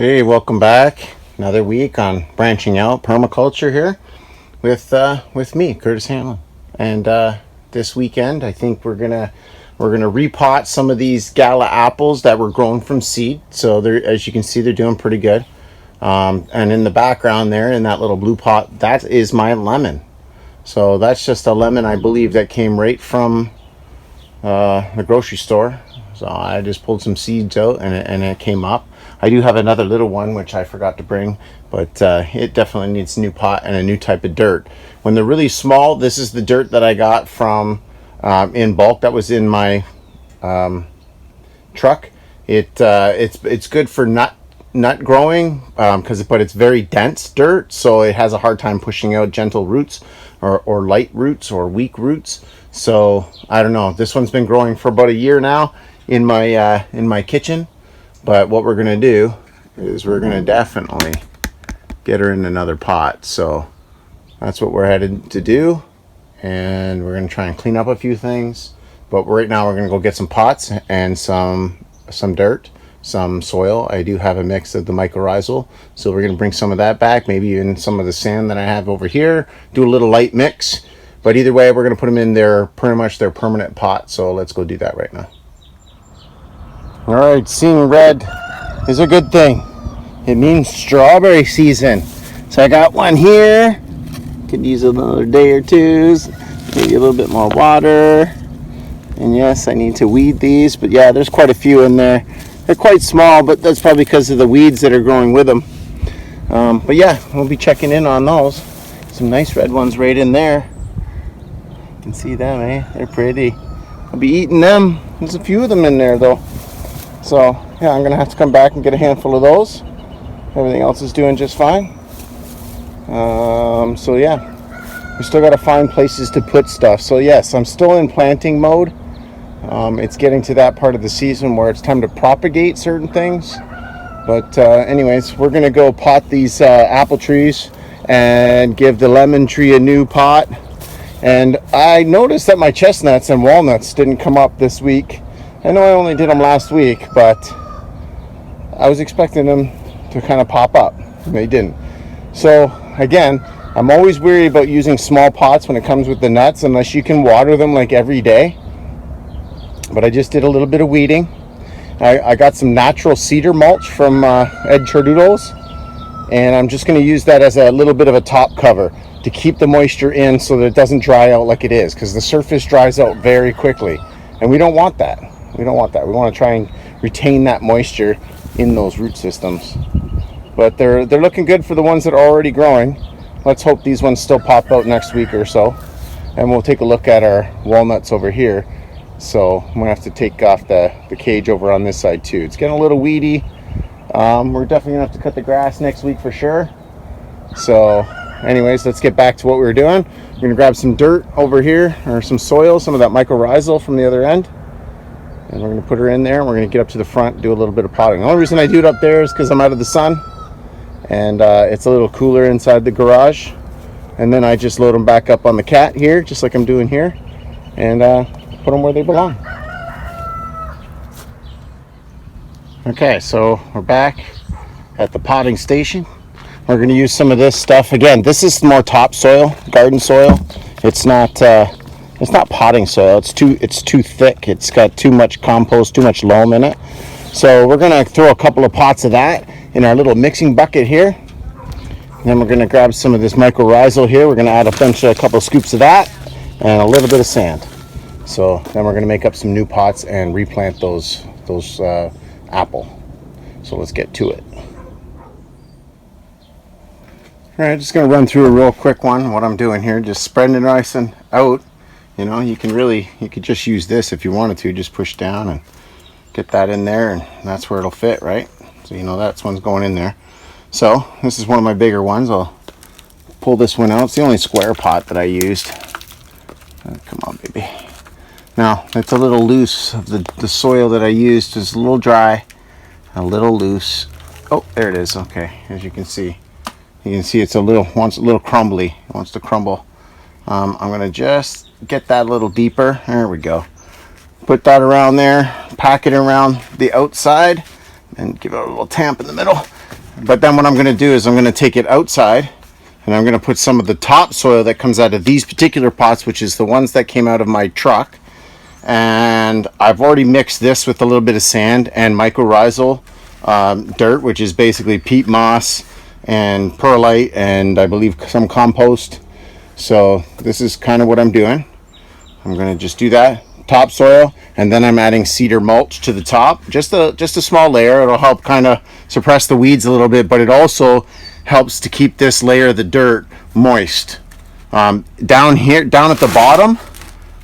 Hey, welcome back. Another week on branching out permaculture here with me, Curtis Hanlon. And this weekend, I think we're gonna repot some of these Gala apples that were grown from seed. So they're, as you can see, they're doing pretty good. And in the background there, in that little blue pot, that is my lemon. So that's just a lemon, I believe, that came right from the grocery store. So I just pulled some seeds out and it came up. I do have another little one which I forgot to bring, but it definitely needs a new pot and a new type of dirt. When they're really small, this is the dirt that I got from in bulk that was in my truck. It's good for nut growing but it's very dense dirt, so it has a hard time pushing out gentle roots or light roots or weak roots. So I don't know. This one's been growing for about a year now in my kitchen. But what we're going to do is we're going to definitely get her in another pot. So that's what we're headed to do. And we're going to try and clean up a few things. But right now we're going to go get some pots and some dirt, some soil. I do have a mix of the mycorrhizal. So we're going to bring some of that back. Maybe even some of the sand that I have over here. Do a little light mix. But either way, we're going to put them in their pretty much their permanent pot. So let's go do that right now. All right, seeing red is a good thing. It means strawberry season. So I got one here. Could use another day or two. Maybe a little bit more water. And yes, I need to weed these. But yeah, there's quite a few in there. They're quite small, but that's probably because of the weeds that are growing with them. But yeah, we'll be checking in on those. Some nice red ones right in there. You can see them, eh? They're pretty. I'll be eating them. There's a few of them in there, though. So yeah, I'm gonna have to come back and get a handful of those. Everything else is doing just fine. So yeah, we still got to find places to put stuff. So yes, I'm still in planting mode. It's getting to that part of the season where it's time to propagate certain things. But anyways, we're gonna go pot these apple trees and give the lemon tree a new pot. And I noticed that my chestnuts and walnuts didn't come up this week. I know I only did them last week, but I was expecting them to kind of pop up. They didn't. So again, I'm always weary about using small pots when it comes with the nuts, unless you can water them like every day. But I just did a little bit of weeding. I got some natural cedar mulch from Ed Chardudo's, and I'm just going to use that as a little bit of a top cover to keep the moisture in so that it doesn't dry out like it is, because the surface dries out very quickly, and we don't want that. We don't want that. We want to try and retain that moisture in those root systems. But they're looking good for the ones that are already growing. Let's hope these ones still pop out next week or so. And we'll take a look at our walnuts over here. So I'm going to have to take off the cage over on this side too. It's getting a little weedy. We're definitely going to have to cut the grass next week for sure. So anyways, let's get back to what we were doing. We're going to grab some dirt over here, or some soil, some of that mycorrhizal from the other end. And we're going to put her in there, and we're going to get up to the front, do a little bit of potting. The only reason I do it up there is because I'm out of the sun, and it's a little cooler inside the garage. And then I just load them back up on the cat here, just like I'm doing here, and put them where they belong. Okay, so we're back at the potting station. We're going to use some of this stuff. Again, this is more topsoil, garden soil. It's not potting soil. It's too thick. It's got too much compost, too much loam in it. So we're going to throw a couple of pots of that in our little mixing bucket here. And then we're going to grab some of this mycorrhizal here. We're going to add a couple scoops of that and a little bit of sand. So then we're going to make up some new pots and replant those apple. So let's get to it. All right, just going to run through a real quick one. What I'm doing here, just spreading it nice and out. You know, you could just use this if you wanted to. Just push down and get that in there, and that's where it'll fit, right? So you know that's one's going in there. So this is one of my bigger ones. I'll pull this one out. It's the only square pot that I used. Come on, baby. Now it's a little loose. The soil that I used is a little dry, a little loose. Oh, there it is. Okay, as you can see it's wants a little crumbly. It wants to crumble. I'm gonna just get that a little deeper. There we go. Put that around there. Pack it around the outside. and give it a little tamp in the middle. But then what I'm going to do is I'm going to take it outside, and I'm going to put some of the topsoil that comes out of these particular pots, which is the ones that came out of my truck. And I've already mixed this with a little bit of sand and mycorrhizal dirt, which is basically peat moss and perlite and I believe some compost. So this is kind of what I'm doing. I'm going to just do that topsoil, and then I'm adding cedar mulch to the top, just a small layer. It'll help kind of suppress the weeds a little bit, but it also helps to keep this layer of the dirt moist. Down here, down at the bottom,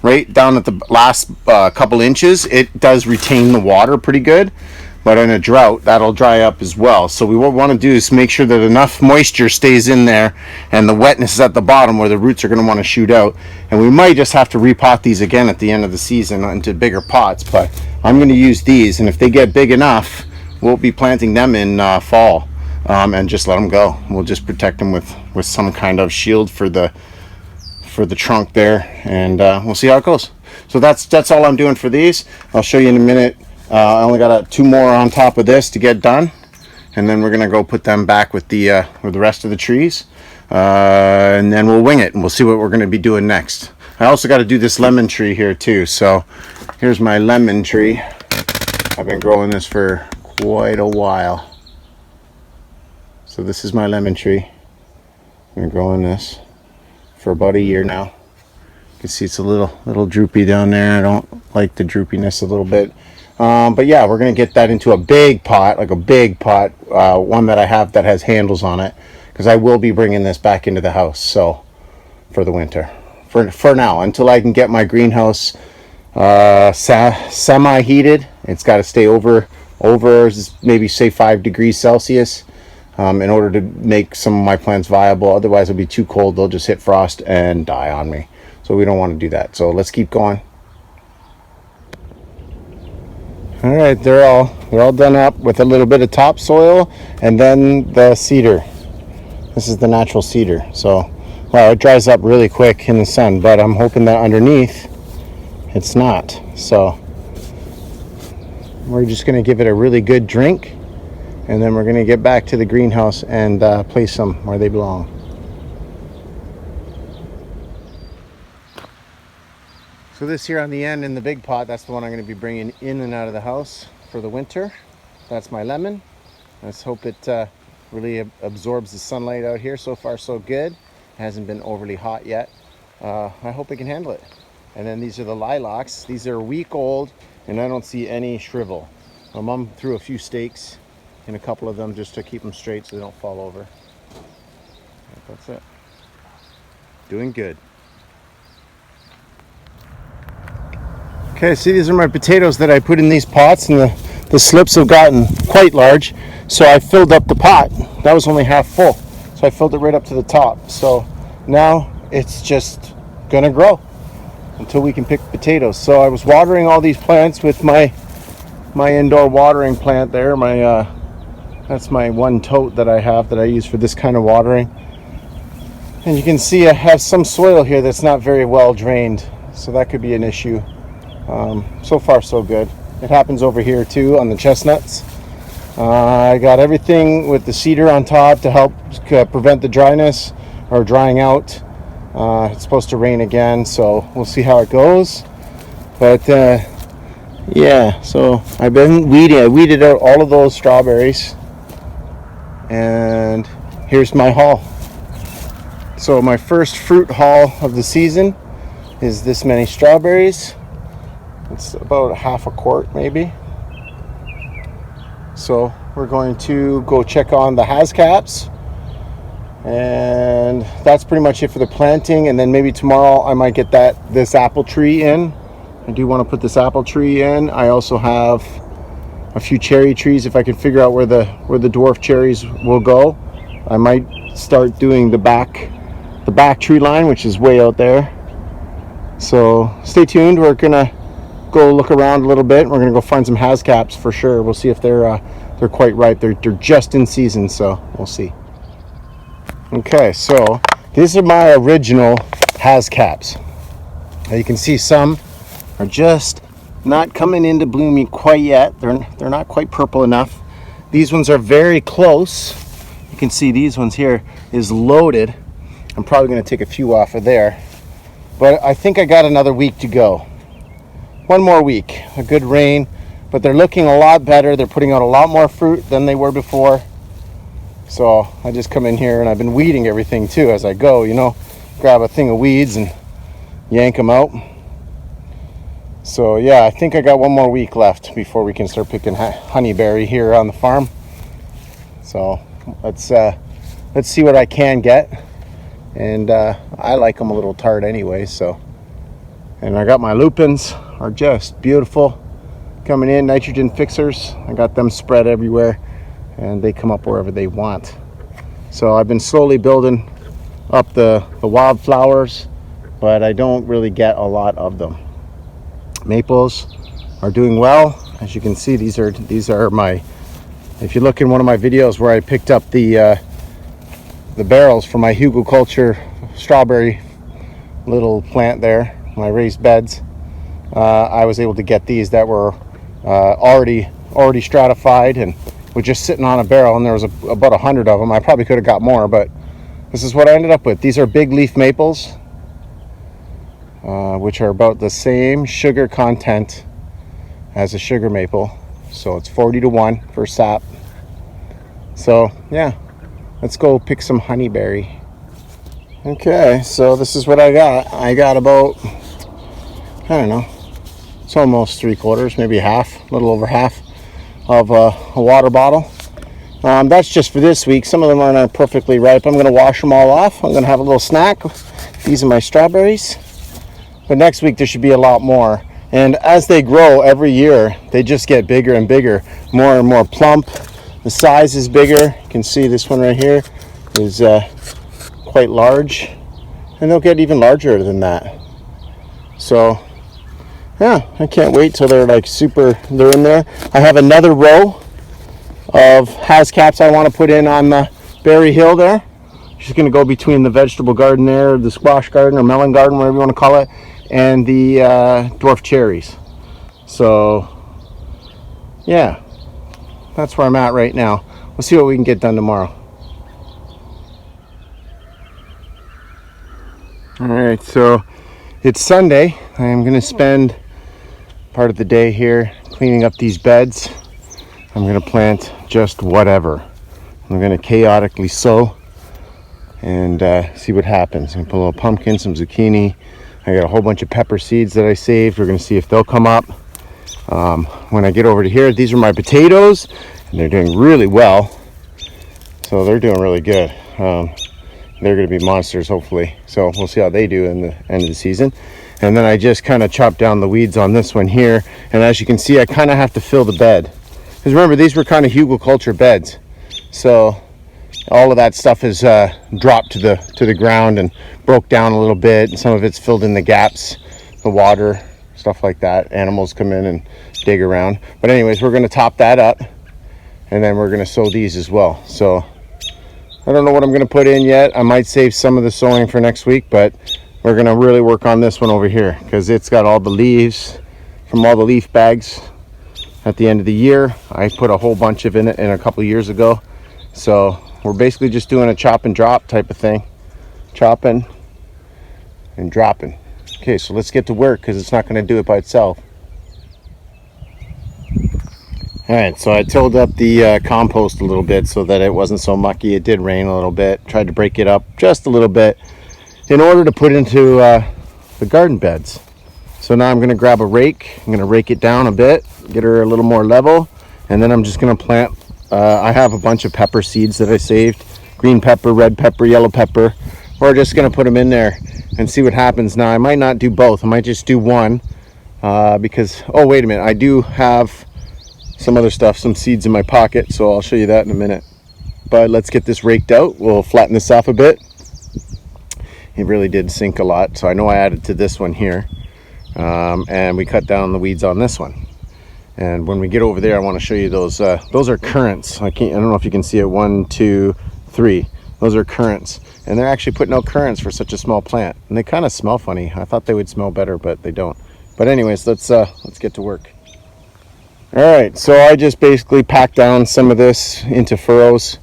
right down at the last couple inches, it does retain the water pretty good, but in a drought that'll dry up as well. So what we want to do is make sure that enough moisture stays in there and the wetness is at the bottom where the roots are going to want to shoot out. And we might just have to repot these again at the end of the season into bigger pots, but I'm going to use these, and if they get big enough, we'll be planting them in fall, and just let them go. We'll just protect them with some kind of shield for the trunk there, and we'll see how it goes. So that's all I'm doing for these. I'll show you in a minute. I only got 2 more on top of this to get done, and then we're gonna go put them back with the rest of the trees, and then we'll wing it and we'll see what we're gonna be doing next. I also got to do this lemon tree here too. So here's my lemon tree. I've been growing this for quite a while. So this is my lemon tree. I've been growing this for about a year now. You can see it's a little droopy down there. I don't like the droopiness a little bit. But yeah, we're going to get that into a big pot, like a big pot, one that I have that has handles on it, because I will be bringing this back into the house, so for the winter. For now, until I can get my greenhouse semi-heated. It's got to stay over maybe say 5 degrees Celsius in order to make some of my plants viable. Otherwise it'll be too cold. They'll just hit frost and die on me. So we don't want to do that. So let's keep going. All right, they're all done up with a little bit of topsoil and then the cedar. This is the natural cedar. So, well, it dries up really quick in the sun, but I'm hoping that underneath it's not. So we're just going to give it a really good drink, and then we're going to get back to the greenhouse and place them where they belong. So this here on the end in the big pot, that's the one I'm going to be bringing in and out of the house for the winter. That's my lemon. Let's hope it really absorbs the sunlight out here. So far so good. It hasn't been overly hot yet. I hope it can handle it. And then these are the lilacs. These are a week old and I don't see any shrivel. My mom threw a few stakes in a couple of them just to keep them straight so they don't fall over. That's it. Doing good. Okay, see, these are my potatoes that I put in these pots, and the slips have gotten quite large, so I filled up the pot. That was only half full, so I filled it right up to the top. So now it's just gonna grow until we can pick potatoes. So I was watering all these plants with my indoor watering plant there. That's my one tote that I have that I use for this kind of watering. And you can see I have some soil here that's not very well drained, so that could be an issue. So far so good. It happens over here too on the chestnuts. I got everything with the cedar on top to help prevent the dryness or drying out. It's supposed to rain again, so we'll see how it goes. But yeah, so I've been weeding. I weeded out all of those strawberries, and here's my haul. So my first fruit haul of the season is this many strawberries. It's about half a quart maybe. So we're going to go check on the Haskaps, and that's pretty much it for the planting. And then maybe tomorrow I might get this apple tree in. I do want to put this apple tree in. I also have a few cherry trees. If I can figure out where the dwarf cherries will go, I might start doing the back tree line, which is way out there. So stay tuned. We're gonna go look around a little bit. We're gonna go find some Haskaps for sure. We'll see if they're quite ripe. They're just in season, so we'll see. Okay, so these are my original Haskaps. You can see some are just not coming into blooming quite yet. They're not quite purple enough. These ones are very close. You can see these ones here is loaded. I'm probably going to take a few off of there, but I think I got another week to go. One more week, a good rain, but they're looking a lot better. They're putting out a lot more fruit than they were before. So I just come in here and I've been weeding everything too as I go, you know, grab a thing of weeds and yank them out. So yeah, I think I got one more week left before we can start picking honeyberry here on the farm. So let's see what I can get. And I like them a little tart anyway, so. And I got my lupins, are just beautiful. Coming in, nitrogen fixers. I got them spread everywhere and they come up wherever they want. So I've been slowly building up the wildflowers, but I don't really get a lot of them. Maples are doing well. As you can see, these are my, if you look in one of my videos where I picked up the barrels for my Hugelkultur strawberry little plant there, my raised beds, I was able to get these that were already stratified and were just sitting on a barrel, and there was about 100 of them. I probably could have got more, but this is what I ended up with. These are big leaf maples, which are about the same sugar content as a sugar maple, so it's 40-1 for sap. So yeah, let's go pick some honeyberry. Okay, so this is what I got. I got about, I don't know, it's almost 3/4, maybe half, a little over half of a water bottle. That's just for this week. Some of them aren't perfectly ripe. I'm going to wash them all off. I'm going to have a little snack. These are my strawberries. But next week there should be a lot more. And as they grow every year, they just get bigger and bigger, more and more plump. The size is bigger. You can see this one right here is quite large, and they'll get even larger than that. So yeah, I can't wait till they're like they're in there. I have another row of Haskaps I want to put in on the berry hill there. Just going to go between the vegetable garden there, the squash garden or melon garden, whatever you want to call it, and the dwarf cherries. So yeah, that's where I'm at right now. We'll see what we can get done tomorrow. All right, so it's Sunday. I am going to spend part of the day here cleaning up these beds. I'm going to plant just whatever. I'm going to chaotically sow and see what happens. I'm going to put a little pumpkin, some zucchini. I got a whole bunch of pepper seeds that I saved. We're going to see if they'll come up. When I get over to here, these are my potatoes, and they're doing really well. So they're doing really good. They're going to be monsters, hopefully. So we'll see how they do in the end of the season. And then I just kind of chopped down the weeds on this one here. And as you can see, I kind of have to fill the bed. Because remember, these were kind of Hugelkultur beds. So all of that stuff is dropped to the ground and broke down a little bit. And some of it's filled in the gaps, the water, stuff like that. Animals come in and dig around. But anyways, we're going to top that up. And then we're going to sow these as well. So I don't know what I'm going to put in yet. I might save some of the sowing for next week, but we're going to really work on this one over here because it's got all the leaves from all the leaf bags at the end of the year. I put a whole bunch of in it a couple years ago. So we're basically just doing a chop and drop type of thing. Chopping and dropping. Okay, so let's get to work because it's not going to do it by itself. All right, so I tilled up the compost a little bit so that it wasn't so mucky. It did rain a little bit. Tried to break it up just a little bit in order to put into the garden beds. So now I'm going to grab a rake. I'm going to rake it down a bit, get her a little more level, and then I'm just going to plant. I have a bunch of pepper seeds that I saved. Green pepper, red pepper, yellow pepper. We're just going to put them in there and see what happens. Now, I might not do both. I might just do one because, oh, wait a minute. I do have some other stuff, some seeds in my pocket, so I'll show you that in a minute. But let's get this raked out. We'll flatten this off a bit. It really did sink a lot, so I know I added to this one here. And we cut down the weeds on this one. And when we get over there, I want to show you those. Those are currants. I don't know if you can see it. 1, 2, 3. Those are currants, and they're actually putting out currants for such a small plant. And they kind of smell funny. I thought they would smell better, but they don't. But anyways, let's get to work. All right, so I just basically packed down some of this into furrows.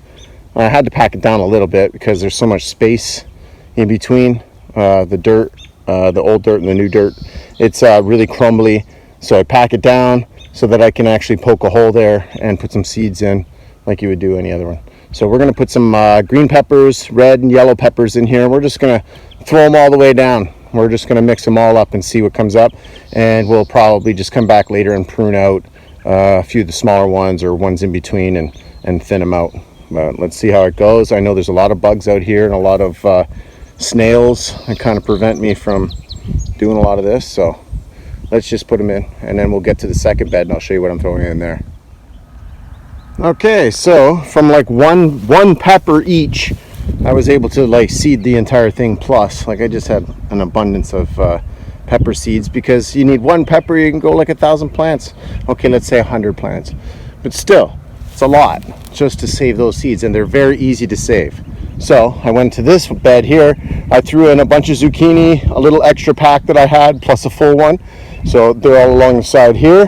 I had to pack it down a little bit because there's so much space in between the dirt, the old dirt and the new dirt. It's really crumbly, so I pack it down so that I can actually poke a hole there and put some seeds in like you would do any other one. So we're gonna put some green peppers, red and yellow peppers in here. We're just gonna throw them all the way down. We're just gonna mix them all up and see what comes up, and we'll probably just come back later and prune out a few of the smaller ones or ones in between and thin them out. But let's see how it goes. I know there's a lot of bugs out here and a lot of snails that kind of prevent me from doing a lot of this. So let's just put them in, and then we'll get to the second bed and I'll show you what I'm throwing in there. Okay, so from like one pepper each, I was able to like seed the entire thing. Plus, like I just had an abundance of pepper seeds, because you need one pepper, you can go like 1,000 plants. Okay, let's say 100 plants, but still, it's a lot just to save those seeds, and they're very easy to save. So I went to this bed here. I threw in a bunch of zucchini, a little extra pack that I had, plus a full one. So they're all along the side here.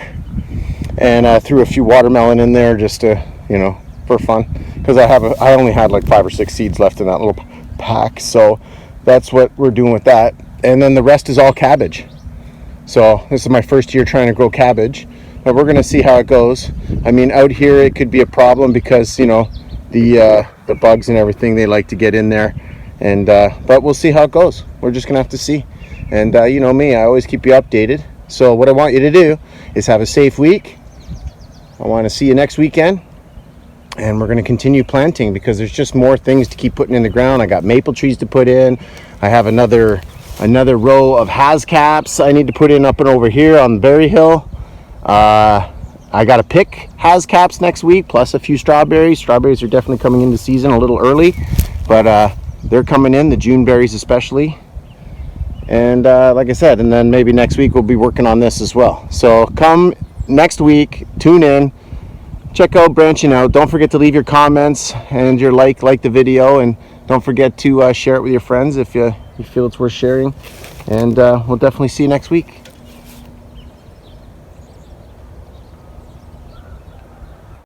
And I threw a few watermelon in there just to, you know, for fun, because I only had like 5 or 6 seeds left in that little pack. So that's what we're doing with that. And then the rest is all cabbage. So this is my first year trying to grow cabbage, but we're gonna see how it goes. I mean, out here it could be a problem because, you know, the bugs and everything, they like to get in there. And but we'll see how it goes. We're just gonna have to see. And you know me, I always keep you updated. So what I want you to do is have a safe week. I want to see you next weekend, and we're going to continue planting because there's just more things to keep putting in the ground. I got maple trees to put in. I have another row of Haskaps I need to put in up and over here on Berry Hill. I got to pick Haskaps next week, plus a few strawberries. Strawberries are definitely coming into season a little early, but they're coming in, the June berries especially. And like I said, and then maybe next week we'll be working on this as well. So come next week, tune in, check out Branching Out. Don't forget to leave your comments and your like the video, and don't forget to share it with your friends if you feel it's worth sharing. And we'll definitely see you next week.